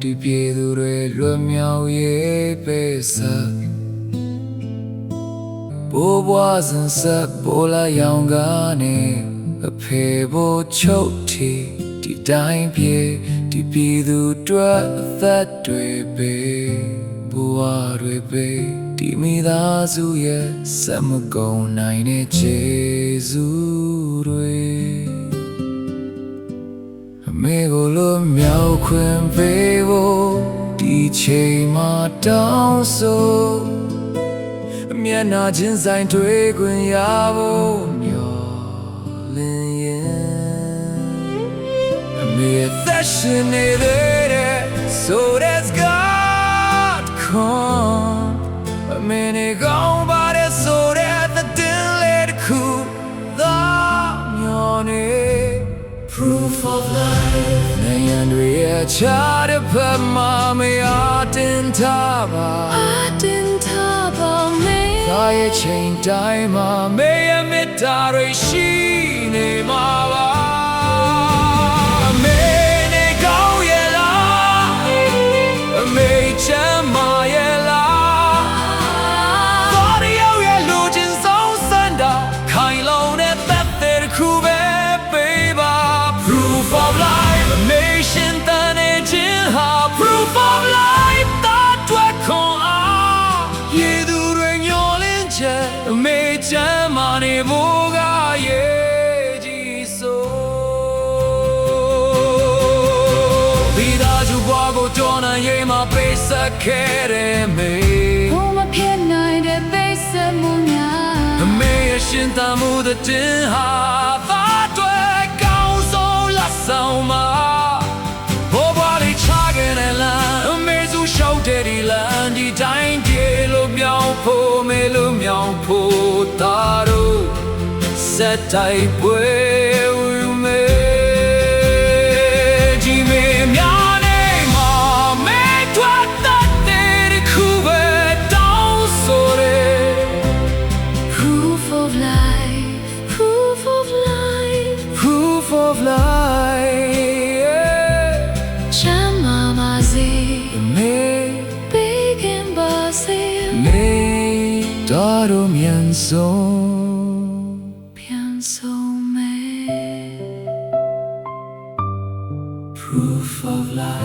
ဒီပြည်သူတွေလွတ်မြောက်ရေးပေးဆက်ဘိုးဘွားစဉ်ဆက်ပေါ်လာရောင်ကနေအဖေဘိုးချုပ်တီဒီတိုင်းပြေဒီပြည်သူတွေအသက်တွေပေးဘဝတွေပေးဒီမိသားစုရဲ့ဆက်မကုန်နိုင်တဲ့ခြေစုတွေအမေကိုလိုမြောက်ခွင့်ပေးဖို့ဒီချိန်မှာတောင်းဆိုမျက်နှာချင်းဆိုင်တွေ့ခွင့်ရဖို့မျှော်လင့်ရင်အမေသက်ရှင်နေတဲ့ so that's God come အမေနဲ့ကောင်းပါတယ်ဆိုတဲ့တင်လေးတစ်ခုသာမျှော်နေ proof of life နိုင်ငံတွေရဲ့ချားတဲ့ဖက်မှာမရတင်ထားပါသာရဲ့ချိန်တိုင်းမှာမေရမေတ္တာတွေရှိနေမှာပါအမေနဲ့ကောင်းရဲ့လားအမေချမ်းမာရဲ့လားဘာရရောက်ရဲ့လူချင်းဆုံးစံတာခိုင်လုံတဲ့သက်တဲ့ခုပဲပေးပါ proof of life အမေရှင်တန်နေခြင်းဟာ proof of life that what comeအမေချမ်းမာနေဖို့ကရဲ့ကြီးဆိုဒီသားစုဘွားကိုတော်နိုင်ရေးမှာပေးဆက်ခဲ့တဲ့မေဘုံမဖြစ်နိုင်တဲ့ပေးဆက်မှုများအမေရဲ့ရှင်သန်မှုတဲ့တင်ဟာသားတွေကောင်းဆုံးလက်ဆောင်မှာဘိုးဘွားလေးချခဲ့တဲ့လမ်းအမေစုရှောက်တဲ့ဒီလမ်းဒီတိုင်းပြေလို့မြောင်းဖို့မေလို့မြောင်းဖို့တာတို့ဆက်တိုက်ပွဲဝင်မေဒီမေများနေမှာမေထွက်တဲ့ခုပဲတောင်းဆိုရဲ proof of life proof of life proof of life ချမ်းမာပါစေမေပေးခင်ပါစေမေတော်တို့မြန်ဆုံးပြန်ဆုံးမယ် proof of life